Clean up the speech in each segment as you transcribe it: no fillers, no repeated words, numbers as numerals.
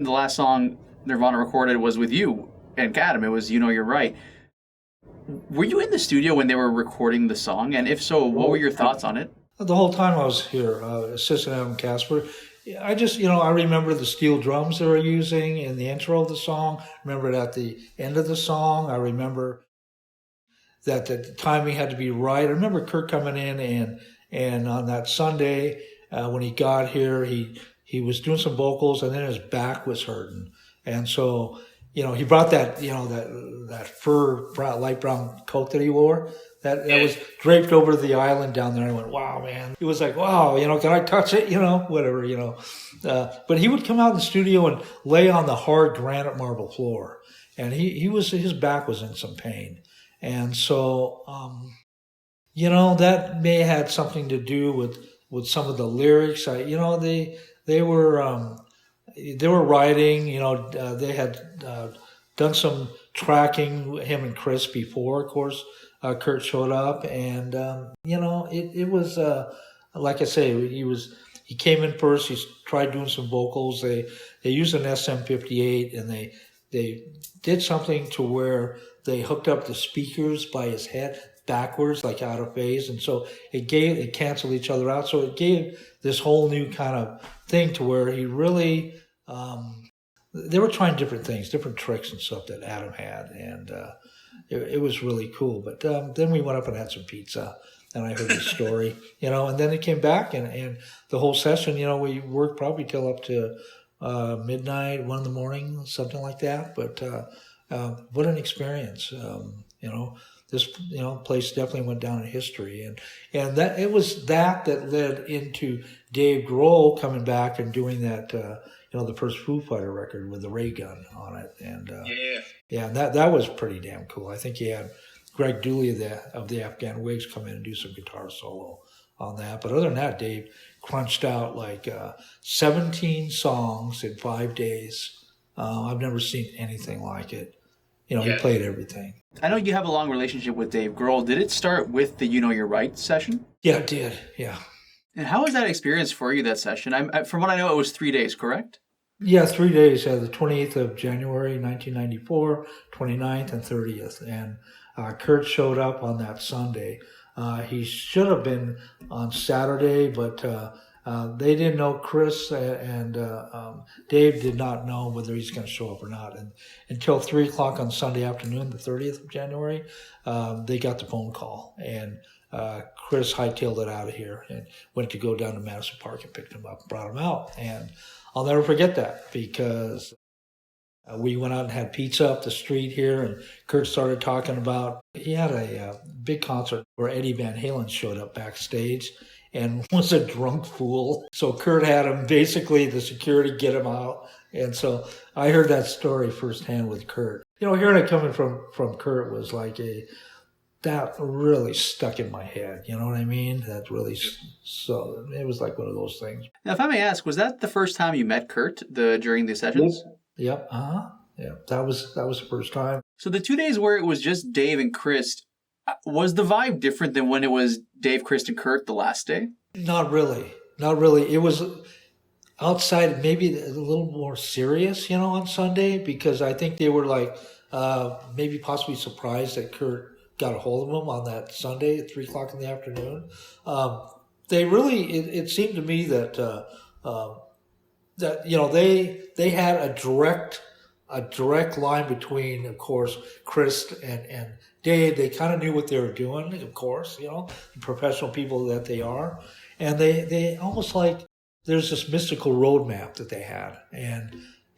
The last song Nirvana recorded was with you and Adam. It was "You Know You're Right." Were you in the studio when they were recording the song? And if so, what were your thoughts on it? The whole time I was here, assistant Adam Casper, I just, I remember the steel drums they were using in the intro of the song. Remember it at the end of the song. I remember that the timing had to be right. I remember Kurt coming in and on that Sunday when he got here, he was doing some vocals and then his back was hurting, and so he brought that that fur light brown coat that he wore. That was draped over the island down there. And I went, wow, man. It was like, wow, can I touch it? Whatever, But he would come out in the studio and lay on the hard granite marble floor. And his back was in some pain. And so, that may have had something to do with some of the lyrics. They were writing, they had done some tracking, him and Chris, before, of course. Kurt showed up, and it was like I say, he came in first. He tried doing some vocals. They used an SM58, and they did something to where they hooked up the speakers by his head backwards, like out of phase, and so it canceled each other out. So it gave this whole new kind of thing to where he really. They were trying different things, different tricks and stuff that Adam had, and it was really cool. But then we went up and had some pizza, and I heard the story, and then it came back, and the whole session, we worked probably till up to midnight, 1 in the morning, something like that. But what an experience, This place definitely went down in history, and that it was that led into Dave Grohl coming back and doing that. The first Foo Fighter record with the ray gun on it, and and that was pretty damn cool. I think he had Greg Dooley of the Afghan Wigs come in and do some guitar solo on that. But other than that, Dave crunched out like 17 songs in 5 days. I've never seen anything like it. He played everything. I know you have a long relationship with Dave Grohl. Did it start with the "You Know You're Right" session? Yeah, it did. Yeah. And how was that experience for you, that session? From what I know, it was 3 days, correct? Yeah, 3 days, the 28th of January, 1994, 29th and 30th. And Kurt showed up on that Sunday. He should have been on Saturday, but they didn't know. Chris and Dave did not know whether he's going to show up or not. And until 3 o'clock on Sunday afternoon, the 30th of January, they got the phone call. And Chris hightailed it out of here and went to go down to Madison Park and picked him up and brought him out. And I'll never forget that, because we went out and had pizza up the street here, and Kurt started talking about, he had a big concert where Eddie Van Halen showed up backstage and was a drunk fool. So Kurt had him, basically the security, get him out. And so I heard that story firsthand with Kurt. Hearing it coming from Kurt was like that really stuck in my head. You know what I mean? That really, so it was like one of those things. Now, if I may ask, was that the first time you met Kurt during the sessions? Yep. Yeah. That was the first time. So the 2 days where it was just Dave and Chris, was the vibe different than when it was Dave, Chris, and Kurt the last day? Not really. It was outside, maybe a little more serious, on Sunday, because I think they were like maybe possibly surprised that Kurt got a hold of them on that Sunday at 3 o'clock in the afternoon. They really, it seemed to me that they had a direct line between, of course, Chris and Dave. They kind of knew what they were doing, of course, the professional people that they are, and they almost like there's this mystical roadmap that they had, and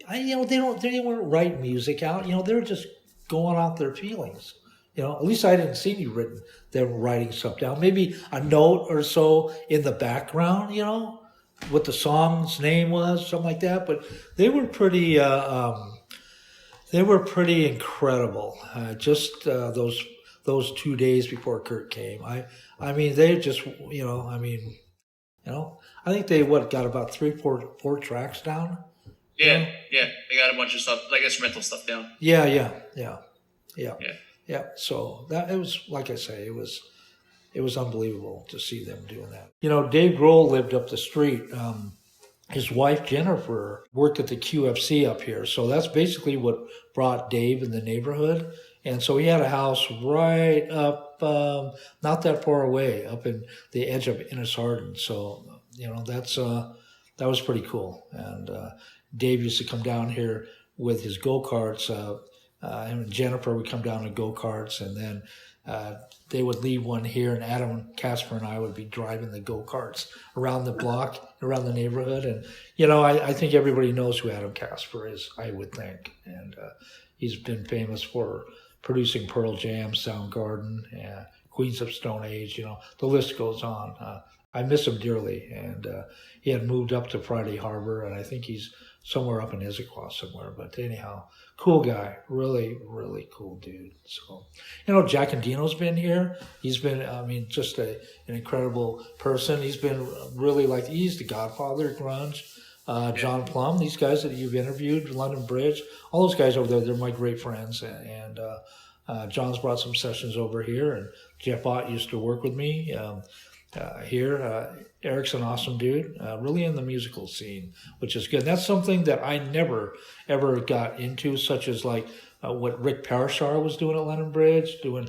they weren't writing music out, they were just going out their feelings. At least I didn't see them writing stuff down. Maybe a note or so in the background, what the song's name was, something like that. But they were pretty incredible. Just those 2 days before Kurt came. I mean, they just, I think they got about 4 tracks down. Yeah, they got a bunch of stuff, like instrumental stuff down. Yeah. So it was, like I say, it was unbelievable to see them doing that. Dave Grohl lived up the street his wife, Jennifer, worked at the QFC up here. So that's basically what brought Dave in the neighborhood. And so he had a house right up, not that far away, up in the edge of Innisarden. So, that was pretty cool. And Dave used to come down here with his go-karts. Him and Jennifer would come down in go-karts, and then they would leave one here, and Adam Casper and I would be driving the go-karts around the block, around the neighborhood. And, I think everybody knows who Adam Casper is, I would think. And he's been famous for producing Pearl Jam, Soundgarden, Queens of Stone Age, the list goes on. I miss him dearly, and he had moved up to Friday Harbor, and I think he's somewhere up in Issaquah somewhere. But anyhow, cool guy, really, really cool dude. So, Jack Endino's been here. He's been, just an incredible person. He's been really he's the godfather of grunge. John Plum, these guys that you've interviewed, London Bridge, all those guys over there, they're my great friends. And John's brought some sessions over here, and Jeff Ott used to work with me here. Eric's an awesome dude, really in the musical scene, which is good. That's something that I never, ever got into, such as what Rick Parashar was doing at London Bridge, doing,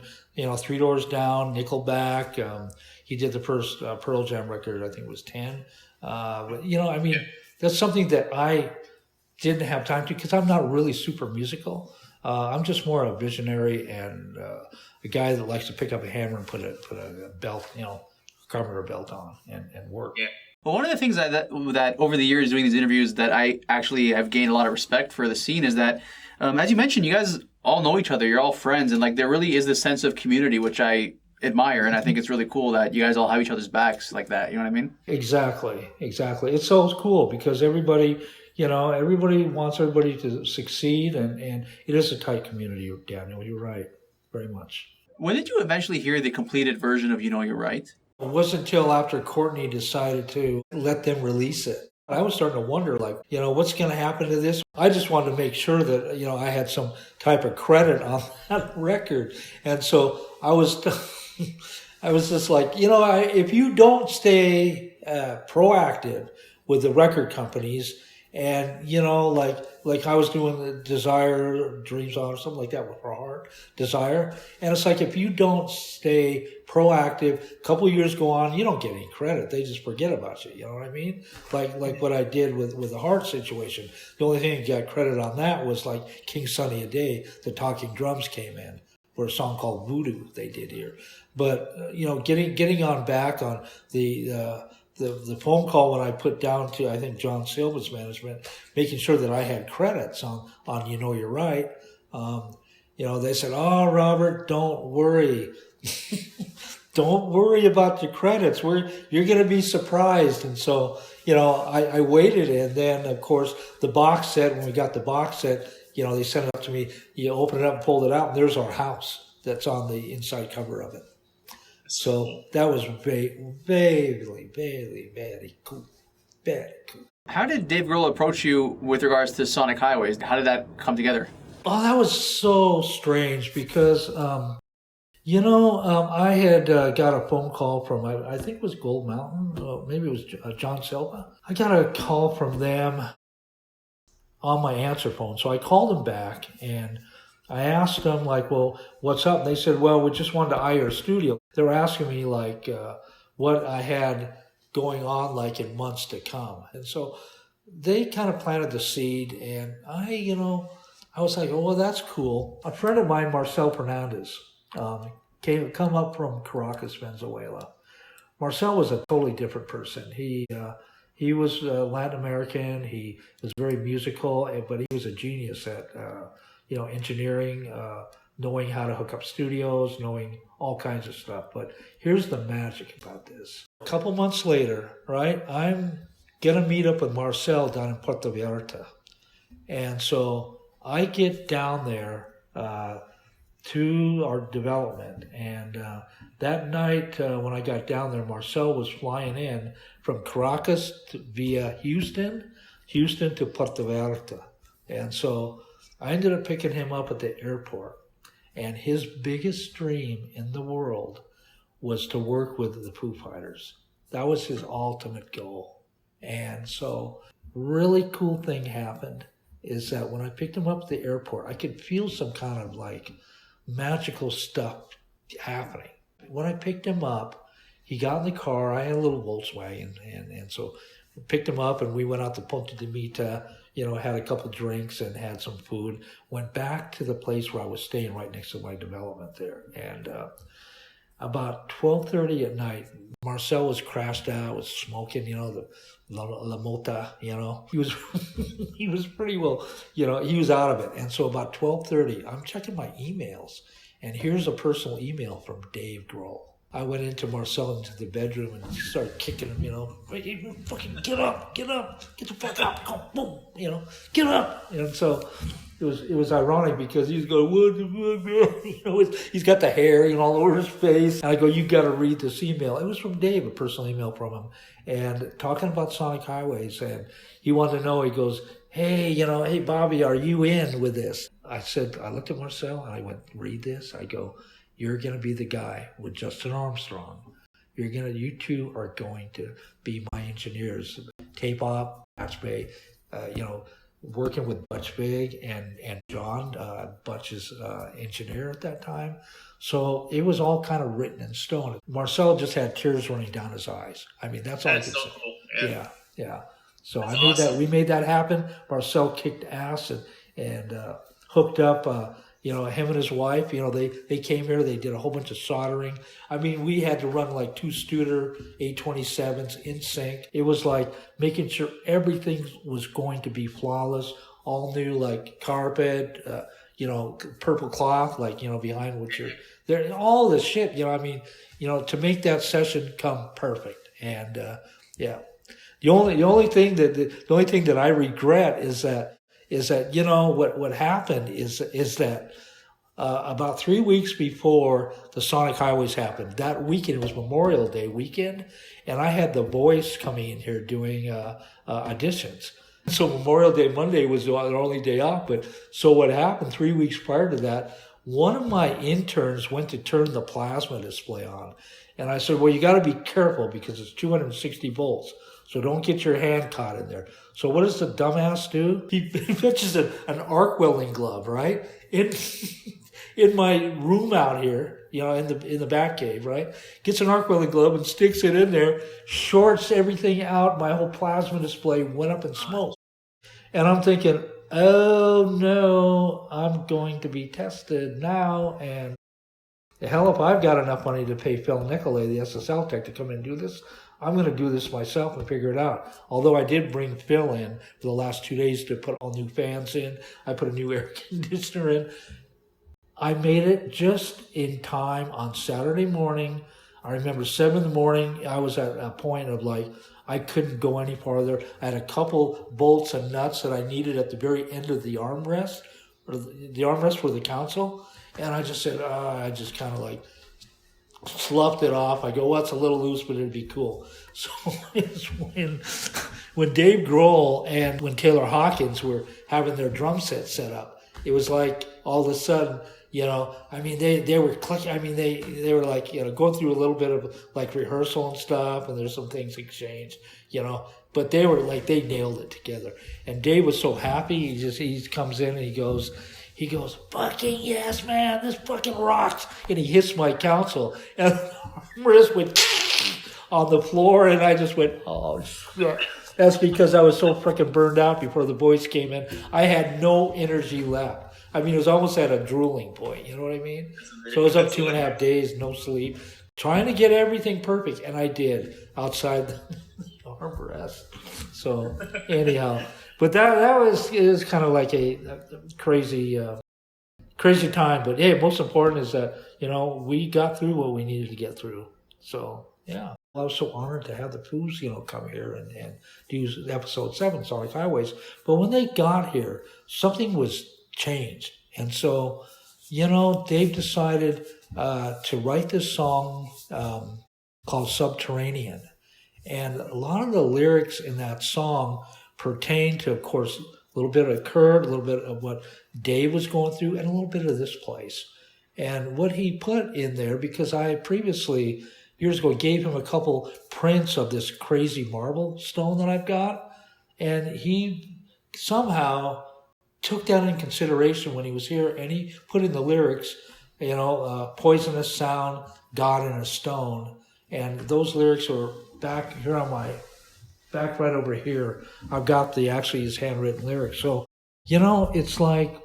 Three Doors Down, Nickelback. He did the first Pearl Jam record, I think it was 10. That's something that I didn't have time to, because I'm not really super musical. I'm just more a visionary and a guy that likes to pick up a hammer and put a belt, carpenter belt on and work. Yeah. Well, one of the things that over the years doing these interviews that I actually have gained a lot of respect for the scene is that, as you mentioned, you guys all know each other. You're all friends, and there really is this sense of community, which I admire, and I think it's really cool that you guys all have each other's backs like that. You know what I mean? Exactly. It's so cool because everybody wants everybody to succeed, and it is a tight community, Daniel. You're right, very much. When did you eventually hear the completed version of You Know You're Right? It wasn't until after Courtney decided to let them release it. I was starting to wonder, what's going to happen to this? I just wanted to make sure that, I had some type of credit on that record. And so I was just if you don't stay proactive with the record companies, and, like I was doing the Desire, Dreams On, or something like that with her heart, Desire. And it's if you don't stay proactive, a couple of years go on, you don't get any credit. They just forget about you. You know what I mean? Like what I did with the heart situation. The only thing that got credit on that was King Sunny a Day, the Talking Drums came in for a song called Voodoo they did here. But, getting on back on the phone call when I put down to, I think, John Silva's management, making sure that I had credits on You Know You're Right. They said, "Oh, Robert, don't worry. Don't worry about the credits. You're going to be surprised." And so, I waited, and then, of course, the box set, when we got the box set, they sent it up to me. You open it up and pulled it out, and there's our house that's on the inside cover of it. So that was very, very, very, very cool. Very cool. How did Dave Grohl approach you with regards to Sonic Highways? How did that come together? Oh, that was so strange because, I had got a phone call from, I think it was Gold Mountain, maybe it was John Silva. I got a call from them on my answer phone. So I called them back, and I asked them, well, what's up? And they said, well, we just wanted to eye your studio. They were asking me, what I had going on, in months to come. And so they kind of planted the seed, and I was like, oh, well, that's cool. A friend of mine, Marcel Fernandez, come up from Caracas, Venezuela. Marcel was a totally different person. He was Latin American. He was very musical, but he was a genius at engineering, knowing how to hook up studios, knowing all kinds of stuff. But here's the magic about this. A couple months later, right, I'm going to meet up with Marcel down in Puerto Vallarta. And so I get down there to our development. And that night when I got down there, Marcel was flying in from Caracas via Houston to Puerto Vallarta. And so I ended up picking him up at the airport, and his biggest dream in the world was to work with the Foo Fighters. That was his ultimate goal. And so really cool thing happened is that when I picked him up at the airport, I could feel some kind of like magical stuff happening. When I picked him up, he got in the car. I had a little Volkswagen, and so I picked him up, and we went out to Punta de Mita, had a couple of drinks and had some food. Went back to the place where I was staying right next to my development there. And about 12:30 at night, Marcel was crashed out, was smoking, the La Mota, He was he was pretty well, he was out of it. And so about 12:30, I'm checking my emails, and here's a personal email from Dave Grohl. I went into Marcel into the bedroom and started kicking him, hey, fucking get up, get the fuck up, come, boom, get up. And so it was ironic because he was going, what the fuck, he's got the hair, all over his face. And I go, you got to read this email. It was from Dave, a personal email from him, and talking about Sonic Highways. And he wanted to know, he goes, hey, hey, Bobby, are you in with this? I looked at Marcel and I went, read this. I go, you're going to be the guy with Justin Armstrong. You two are going to be my engineers. Tape op, Patch Bay, working with Butch Big and John, Butch's engineer at that time. So it was all kind of written in stone. Marcel just had tears running down his eyes. I mean, that's all I could say. Cool, yeah. So that's awesome. We made that happen. Marcel kicked ass and hooked up, him and his wife, they came here, they did a whole bunch of soldering. I mean, we had to run like 2 Studer 827s in sync. It was like making sure everything was going to be flawless, all new, like carpet, purple cloth, like, behind what you're there, all this shit, to make that session come perfect. And, the only thing that I regret is that what happened is that about 3 weeks before the Sonic Highways happened, that weekend, it was Memorial Day weekend, and I had The Voice coming in here doing auditions. So Memorial Day Monday was their only day off. But so what happened 3 weeks prior to that, one of my interns went to turn the plasma display on. And I said, well, you got to be careful because it's 260 volts. So don't get your hand caught in there. So what does the dumbass do? He fetches an arc welding glove, right? In my room out here, in the back cave, right? Gets an arc welding glove and sticks it in there, shorts everything out. My whole plasma display went up in smoke. And I'm thinking, oh no, I'm going to be tested now. And the hell if I've got enough money to pay Phil Nicolay, the SSL tech, to come in and do this, I'm going to do this myself and figure it out. Although I did bring Phil in for the last 2 days to put all new fans in. I put a new air conditioner in. I made it just in time on Saturday morning. I remember 7 in the morning, I was at a point of like, I couldn't go any farther. I had a couple bolts and nuts that I needed at the very end of the armrest, or the armrest for the console. And I just said, I just kind of like sloughed it off. I go, well, it's a little loose, but it'd be cool. So it's when Dave Grohl and when Taylor Hawkins were having their drum set set up, it was like all of a sudden, I mean, they were clicking. I mean, they were like, going through a little bit of like rehearsal and stuff, and there's some things exchanged, but they were like, they nailed it together. And Dave was so happy. He comes in and he goes, fucking yes, man, this fucking rocks. And he hits my console, and the wrist went on the floor, and I just went, oh, shit. That's because I was so freaking burned out before the boys came in. I had no energy left. I mean, it was almost at a drooling point, you know what I mean? So it was up 2.5 days, no sleep, trying to get everything perfect, and I did outside the armrest. So anyhow, but that was kind of like a crazy time. But hey, most important is that we got through what we needed to get through. So yeah, I was so honored to have the Foos come here and do episode 7, Sonic Highways. But when they got here, something was changed, and so Dave decided to write this song called Subterranean. And a lot of the lyrics in that song pertain to, of course, a little bit of Kurt, a little bit of what Dave was going through, and a little bit of this place. And what he put in there, because I previously, years ago, gave him a couple prints of this crazy marble stone that I've got. and he somehow took that in consideration when he was here, and he put in the lyrics, poisonous sound, God in a stone. And those lyrics are back here on my, back right over here. I've got his handwritten lyrics. So, it's like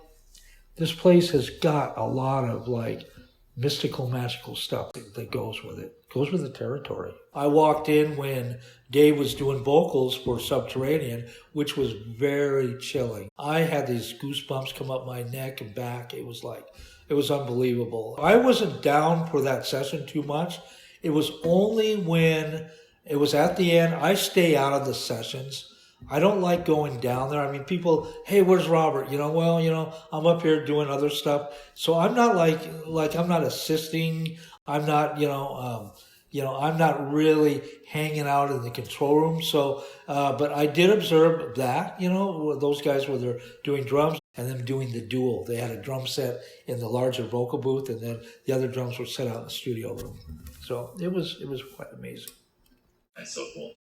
this place has got a lot of like mystical, magical stuff that goes with it. Goes with the territory. I walked in when Dave was doing vocals for Subterranean, which was very chilling. I had these goosebumps come up my neck and back. It was unbelievable. I wasn't down for that session too much. It was only when it was at the end. I stay out of the sessions. I don't like going down there. I mean, people, hey, where's Robert? I'm up here doing other stuff. So I'm not like I'm not assisting. I'm not, I'm not really hanging out in the control room. So, but I did observe that, those guys were there doing drums and then doing the duel. They had a drum set in the larger vocal booth, and then the other drums were set out in the studio room. So it was quite amazing. That's so cool.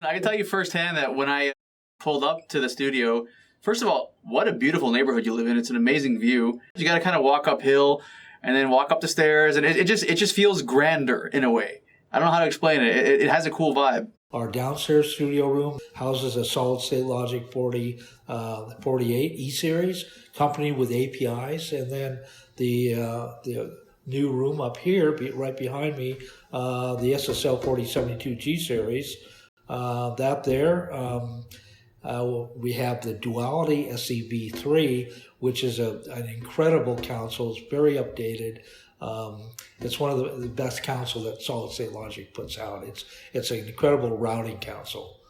I can tell you firsthand that when I pulled up to the studio, first of all, what a beautiful neighborhood you live in. It's an amazing view. You got to kind of walk uphill and then walk up the stairs, and it just feels grander in a way. I don't know how to explain it. It has a cool vibe. Our downstairs studio room houses a solid state Logic 48 E-Series, accompanied with APIs, and then the new room up here, right behind me, the SSL 4072 G-Series. We have the Duality SEB3, which is an incredible console. It's very updated. It's one of the best console that Solid State Logic puts out. It's an incredible routing console.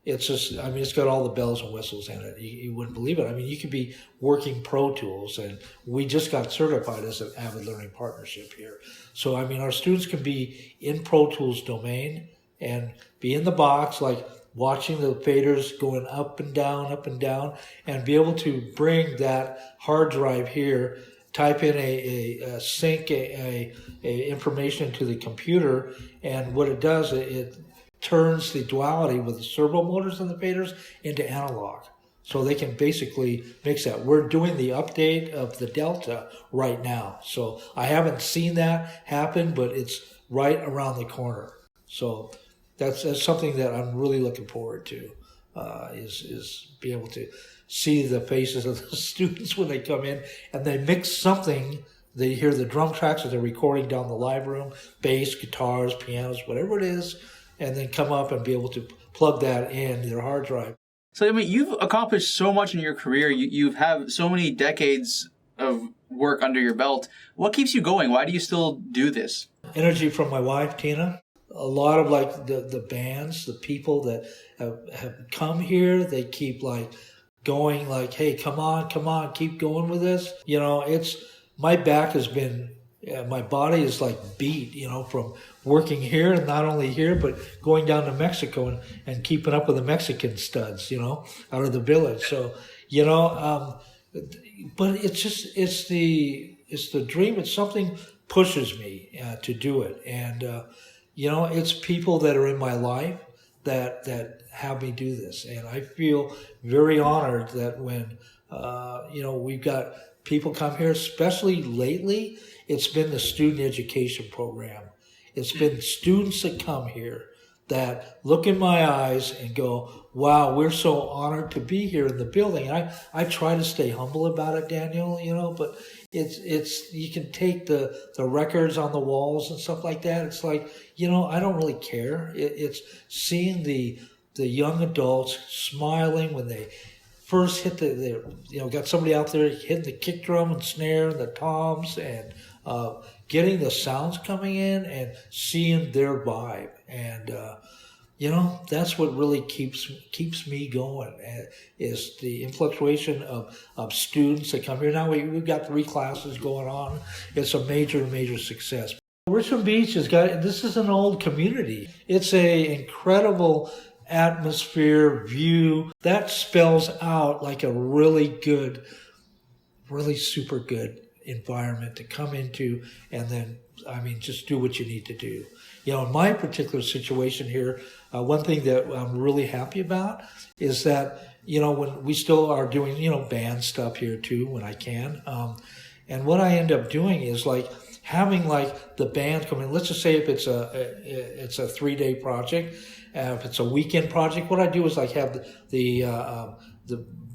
It's got all the bells and whistles in it. You wouldn't believe it. I mean, you could be working Pro Tools, and we just got certified as an Avid Learning Partnership here. So, I mean, our students can be in Pro Tools domain and be in the box, like watching the faders going up and down, and be able to bring that hard drive here, type in a sync, a information into the computer, and what it does, it turns the duality with the servo motors and the faders into analog. So they can basically mix that. We're doing the update of the Delta right now. So I haven't seen that happen, but it's right around the corner. So that's something that I'm really looking forward to, is be able to see the faces of the students when they come in and they mix something. They hear the drum tracks that they're recording down the live room, bass, guitars, pianos, whatever it is, and then come up and be able to plug that in their hard drive. So, I mean, you've accomplished so much in your career. You have so many decades of work under your belt. What keeps you going? Why do you still do this? Energy from my wife, Tina. A lot of like the bands, the people that have come here, they keep like going like, hey, come on, keep going with this. It's, my back has been, my body is like beat, from working here, and not only here, but going down to Mexico and keeping up with the Mexican studs, out of the village. So, but it's the dream. It's something pushes me to do it. And, it's people that are in my life that have me do this. And I feel very honored that when, we've got people come here, especially lately, it's been the student education program. It's been students that come here that look in my eyes and go, wow, we're so honored to be here in the building. And I try to stay humble about it, Daniel, but it's you can take the records on the walls and stuff like that. It's like, I don't really care. It's seeing the young adults smiling when they first hit got somebody out there hitting the kick drum and snare and the toms, and getting the sounds coming in and seeing their vibe. And, that's what really keeps me going, is the influctuation of students that come here. Now we've got 3 classes going on. It's a major success. Richmond Beach this is an old community. It's a incredible atmosphere, view that spells out like a really good, really super good environment to come into, and then, just do what you need to do. In my particular situation here, one thing that I'm really happy about is that, when we still are doing, band stuff here too when I can. And what I end up doing is like having like the band come in. Let's just say if it's a 3-day project, if it's a weekend project, what I do is like have the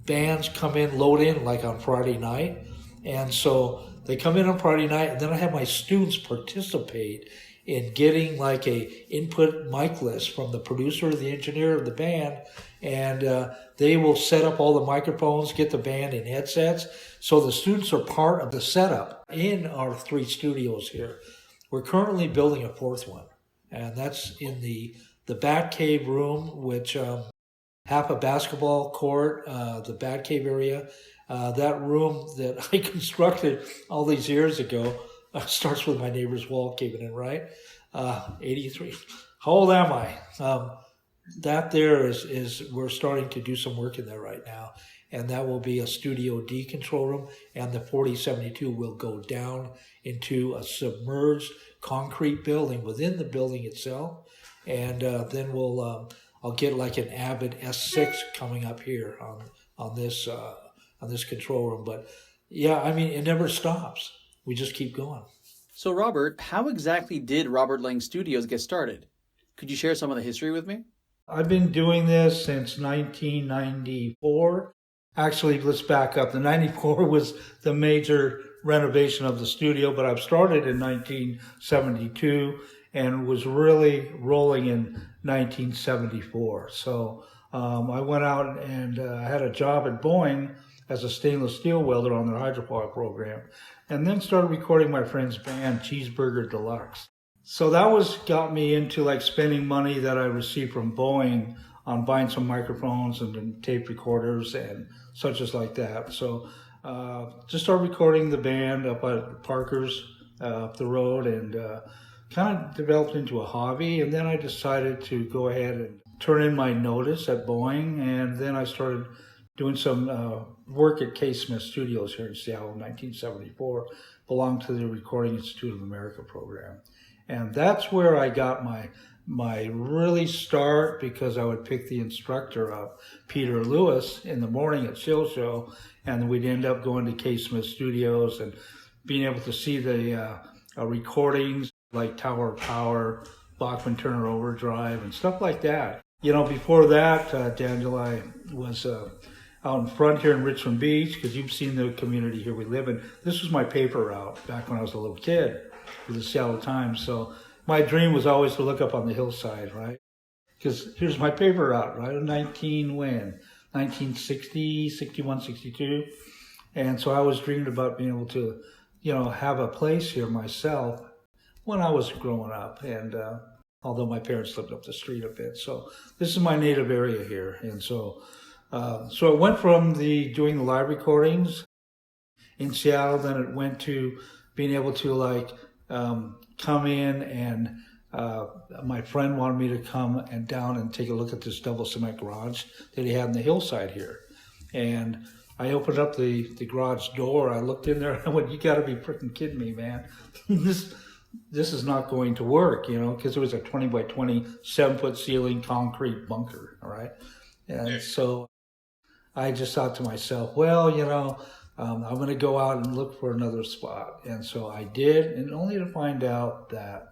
bands come in, load in like on Friday night. And so they come in on Friday night, and then I have my students participate in getting like a input mic list from the producer or the engineer of the band. And they will set up all the microphones, get the band in headsets. So the students are part of the setup in our 3 studios here. We're currently building a 4th one, and that's in the Bat Cave room, which half a basketball court, the Bat Cave area. That room that I constructed all these years ago starts with my neighbor's wall caving in, right? 83. How old am I? That there is we're starting to do some work in there right now, and that will be a Studio D control room, and the 4072 will go down into a submerged concrete building within the building itself, and then I'll get like an Avid S6 coming up here on this control room. But yeah, I mean, it never stops. We just keep going. So Robert, how exactly did Robert Lang Studios get started? Could you share some of the history with me? I've been doing this since 1994. Actually, let's back up. The 94 was the major renovation of the studio, but I've started in 1972 and was really rolling in 1974. So I went out and had a job at Boeing as a stainless steel welder on their hydropower program, and then started recording my friend's band, Cheeseburger Deluxe. So that got me into like spending money that I received from Boeing on buying some microphones and tape recorders and such as like that. So just started recording the band up at Parker's up the road, and kind of developed into a hobby. And then I decided to go ahead and turn in my notice at Boeing, and then I started doing some work at K. Smith Studios here in Seattle in 1974, belonged to the Recording Institute of America program. And that's where I got my really start, because I would pick the instructor up, Peter Lewis, in the morning at Shill Show, and then we'd end up going to K. Smith Studios and being able to see the recordings like Tower of Power, Bachman Turner Overdrive, and stuff like that. Before that, Daniel, I was out in front here in Richmond Beach, because you've seen the community here we live in. This was my paper route back when I was a little kid for the Seattle Times. So my dream was always to look up on the hillside, right? Because here's my paper route, right? 1960, 61, 62. And so I was dreaming about being able to, have a place here myself when I was growing up. And although my parents lived up the street a bit. So this is my native area here. And so it went from doing the live recordings in Seattle, then it went to being able to come in, and my friend wanted me to come and down and take a look at this double cement garage that he had in the hillside here. And I opened up the garage door, I looked in there, and I went, "You gotta be freaking kidding me, man. This is not going to work," because it was a 20 by 20, 7-foot ceiling concrete bunker, all right? And so I just thought to myself, well, I'm going to go out and look for another spot. And so I did, and only to find out that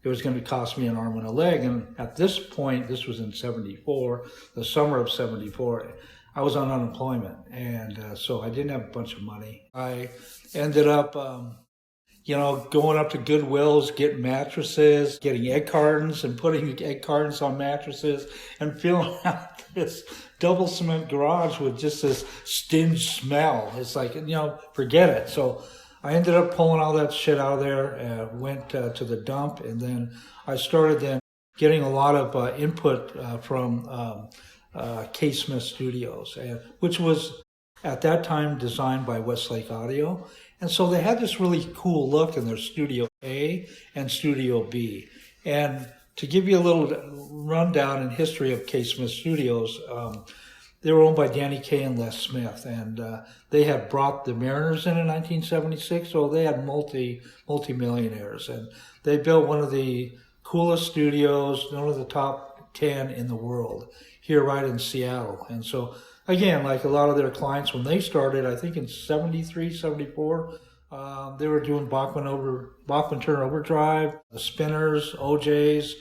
it was going to cost me an arm and a leg. And at this point, this was in 74, the summer of 74, I was on unemployment. And so I didn't have a bunch of money. I ended up, going up to Goodwill's, getting mattresses, getting egg cartons and putting egg cartons on mattresses, and filling out this double cement garage with just this stinged smell. It's like, forget it. So I ended up pulling all that shit out of there, went to the dump, and then I started then getting a lot of input from K. Smith Studios, which was at that time designed by Westlake Audio. And so they had this really cool look in their Studio A and Studio B. And to give you a little rundown in history of K. Smith Studios, they were owned by Danny Kaye and Les Smith, and they had brought the Mariners in 1976, so they had multi-millionaires. And they built one of the coolest studios, one of the top 10 in the world here right in Seattle. And so, again, like a lot of their clients, when they started, I think in 73, 74, they were doing Bachman Turner Overdrive, the Spinners, OJs,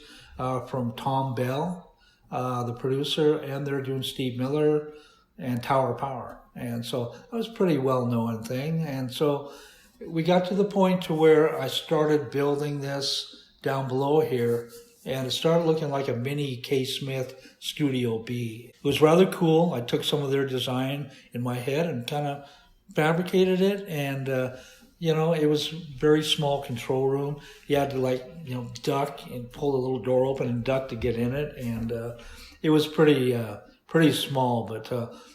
from Tom Bell, the producer, and they're doing Steve Miller and Tower of Power. And so that was a pretty well-known thing. And so we got to the point to where I started building this down below here, and it started looking like a mini K. Smith Studio B. It was rather cool. I took some of their design in my head and kind of fabricated it, and it was very small control room. You had to duck and pull the little door open and duck to get in it, and it was pretty small. But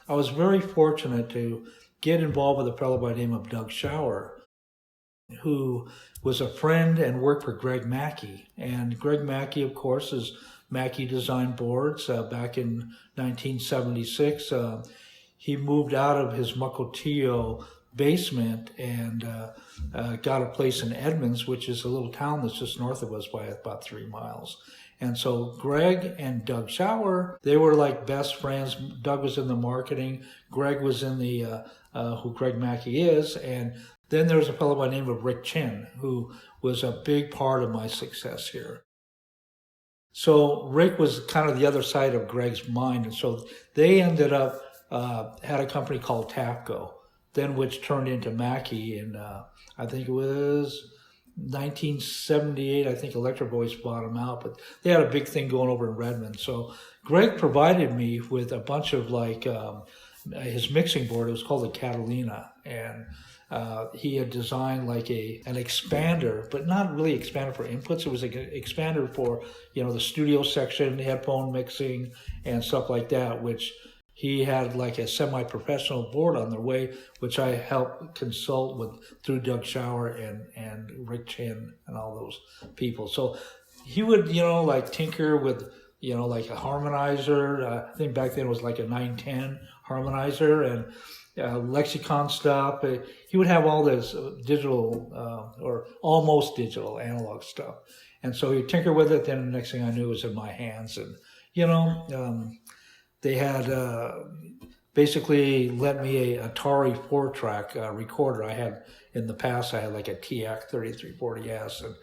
I was very fortunate to get involved with a fellow by the name of Doug Shower, who was a friend and worked for Greg Mackey. And Greg Mackey, of course, is Mackey Design Boards. Back in 1976, he moved out of his Mukilteo basement and got a place in Edmonds, which is a little town that's just north of us by about 3 miles. And so Greg and Doug Shower, they were like best friends. Doug was in the marketing. Greg was in the, who Greg Mackey is. And then there was a fellow by the name of Rick Chin, who was a big part of my success here. So Rick was kind of the other side of Greg's mind. And so they ended up, had a company called Tapco, then which turned into Mackey. And I think it was 1978, I think Electro Voice bought them out, but they had a big thing going over in Redmond. So Greg provided me with a bunch of his mixing board. It was called the Catalina, and he had designed like an expander, but not really expander for inputs. It was like an expander for, the studio section, headphone mixing and stuff like that, which he had like a semi-professional board on their way, which I helped consult with through Doug Shower and Rick Chin and all those people. So he would, tinker with, like a harmonizer. I think back then it was like a 910 harmonizer and lexicon stuff. He would have all this digital or almost digital analog stuff. And so he'd tinker with it. Then the next thing I knew it was in my hands. And, they had basically lent me a Atari 4-track recorder. I had in the past, I had like a TX 3340S. And,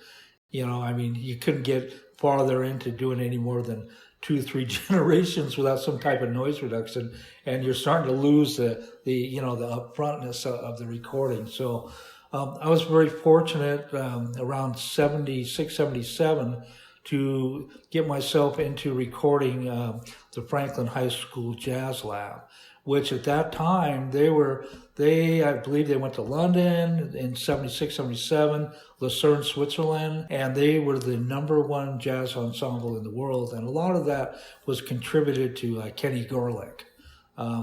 you couldn't get farther into doing any more than 2-3 generations without some type of noise reduction. And you're starting to lose the upfrontness of the recording. So I was very fortunate around 76, 77 to get myself into recording the Franklin High School Jazz Lab, which at that time I believe they went to London in 76, 77, Lucerne, Switzerland, and they were the #1 jazz ensemble in the world. And a lot of that was contributed to Kenny Gorelick,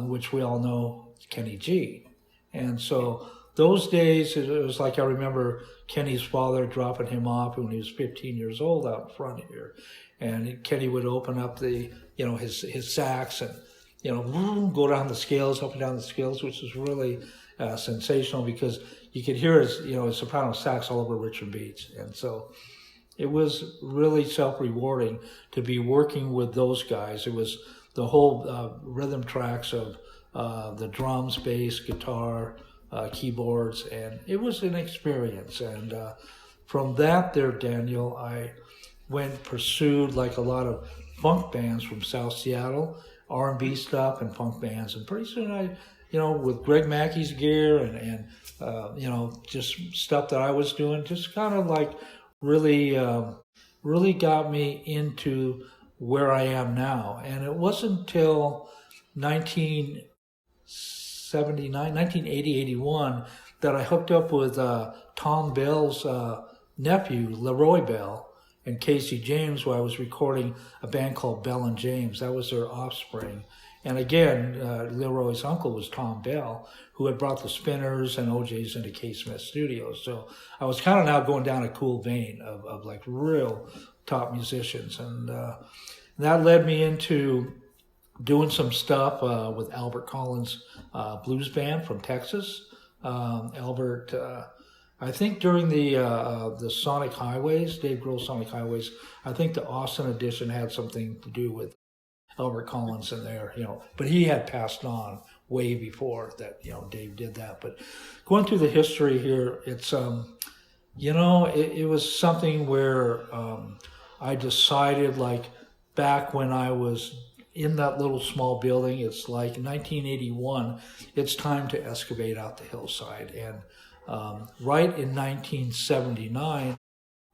which we all know Kenny G. And so those days, it was like I remember Kenny's father dropping him off when he was 15 years old out in front here. And Kenny would open up his sax and, go down the scales, up and down the scales, which was really sensational because you could hear his soprano sax all over Richard Beats. And so it was really self-rewarding to be working with those guys. It was the whole rhythm tracks of the drums, bass, guitar, keyboards, and it was an experience. And from that there, Daniel, I pursued like a lot of funk bands from South Seattle, R&B stuff and funk bands. And pretty soon I, with Greg Mackey's gear and just stuff that I was doing, just kind of like really got me into where I am now. And it wasn't until 1980, 81 that I hooked up with Tom Bell's nephew, Leroy Bell, and Casey James, where I was recording a band called Bell and James. That was their offspring. And again, Leroy's uncle was Tom Bell, who had brought the Spinners and OJs into K. Smith Studios. So I was kind of now going down a cool vein of like real top musicians. And that led me into doing some stuff with Albert Collins Blues Band from Texas. Albert I think during the Sonic Highways, Dave Grohl's Sonic Highways, I think the Austin edition had something to do with Albert Collins in there, but he had passed on way before that, Dave did that. But going through the history here, it's, it was something where I decided, like, back when I was in that little small building, it's like 1981, it's time to excavate out the hillside. And right in 1979,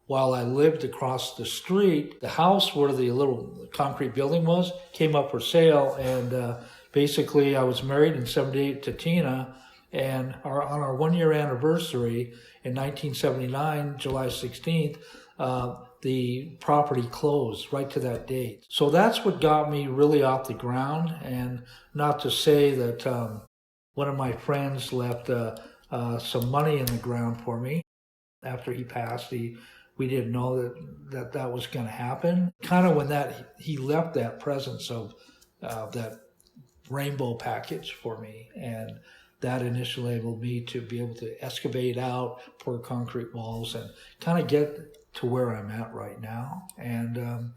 while I lived across the street, the house where the little concrete building was came up for sale. And basically, I was married in 78 to Tina. And on our 1-year anniversary in 1979, July 16th, the property closed right to that date. So that's what got me really off the ground. And not to say that one of my friends left some money in the ground for me after he passed. We didn't know that was going to happen. Kind of when he left that presence of that rainbow package for me, and that initially enabled me to be able to excavate out, pour concrete walls, and kind of get to where I'm at right now. And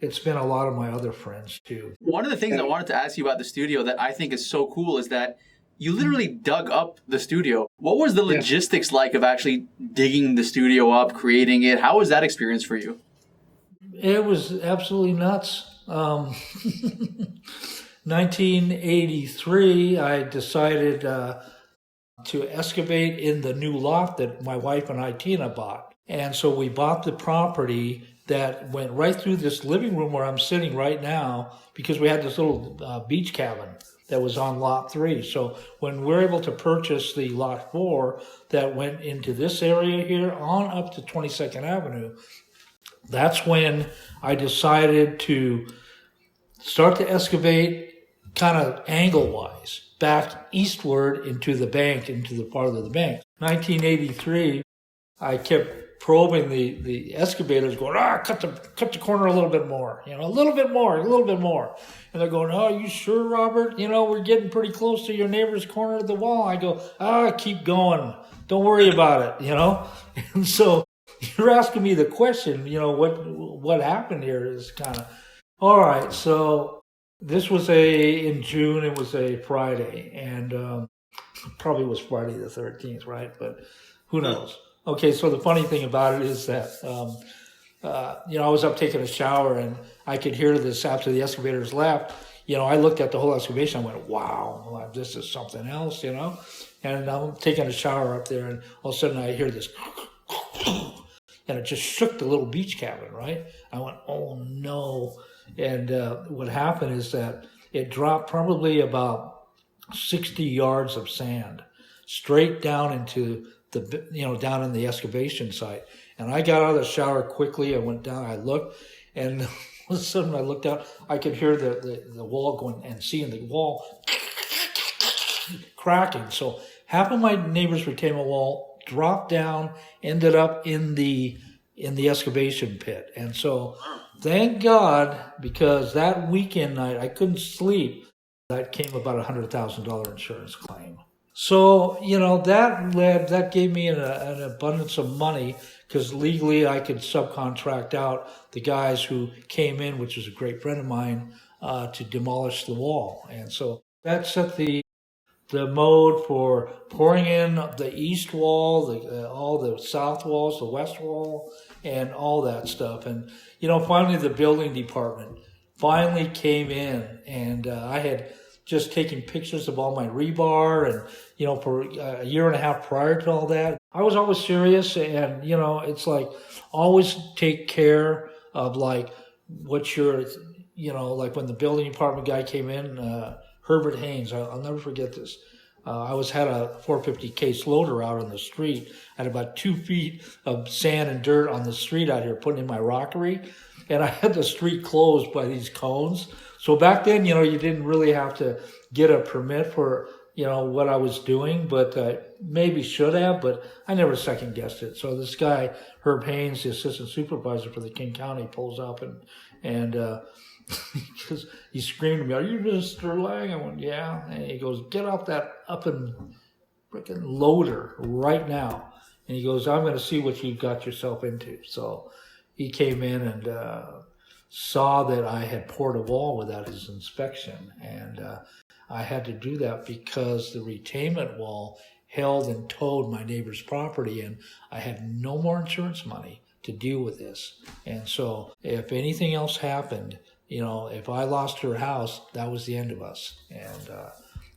it's been a lot of my other friends too. One of the things I wanted to ask you about the studio that I think is so cool is that you literally dug up the studio. What was the logistics like of actually digging the studio up, creating it? How was that experience for you? It was absolutely nuts. 1983, I decided to excavate in the new loft that my wife and I, Tina, bought. And so we bought the property that went right through this living room where I'm sitting right now, because we had this little beach cabin that was on lot 3. So when we're able to purchase the lot 4 that went into this area here on up to 22nd Avenue, that's when I decided to start to excavate kind of angle-wise back eastward into the bank, into the part of the bank. 1983, I kept probing the excavators, going, cut the corner a little bit more, a little bit more. And they're going, oh, you sure, Robert? We're getting pretty close to your neighbor's corner of the wall. I go, keep going. Don't worry about it, And so you're asking me the question, what happened here is kind of, all right. So this was in June, it was a Friday, and probably was Friday the 13th, right? But who knows? Okay, so the funny thing about it is that, I was up taking a shower, and I could hear this after the excavators left. I looked at the whole excavation. I went, wow, this is something else, And I'm taking a shower up there, and all of a sudden I hear this, and it just shook the little beach cabin, right? I went, oh, no. And what happened is that it dropped probably about 60 yards of sand straight down into down in the excavation site. And I got out of the shower quickly. I went down, I looked, and all of a sudden I looked out, I could hear the wall going, and seeing the wall cracking. So half of my neighbor's retaining wall dropped down, ended up in the excavation pit. And so thank God, because that weekend night I couldn't sleep. That came about $100,000 insurance claim. So, that gave me an abundance of money, because legally I could subcontract out the guys who came in, which was a great friend of mine, to demolish the wall. And so that set the mode for pouring in the east wall, all the south walls, the west wall, and all that stuff. And, finally the building department finally came in, and I had just taking pictures of all my rebar, and, for a year and a half prior to all that, I was always serious. And, it's like, always take care of, like, what you're, like when the building department guy came in, Herbert Haynes, I'll never forget this. I had a 450 case loader out on the street. I had about 2 feet of sand and dirt on the street out here, putting in my rockery. And I had the street closed by these cones. So back then, you didn't really have to get a permit for, what I was doing, but maybe should have, but I never second guessed it. So this guy, Herb Haynes, the assistant supervisor for the King County, pulls up and he screamed at me, "Are you Mr. Lang?" I went, "Yeah." And he goes, "Get off that up and freaking loader right now." And he goes, I'm going to see what you've got yourself into. So he came in and saw that I had poured a wall without his inspection. And I had to do that because the retainment wall held and towed my neighbor's property, and I had no more insurance money to deal with this. And so if anything else happened, if I lost her house, that was the end of us. And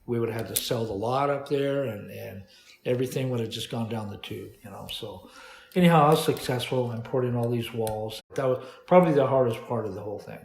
we would have had to sell the lot up there, and everything would have just gone down the tube, So anyhow, I was successful in pouring all these walls. That was probably the hardest part of the whole thing.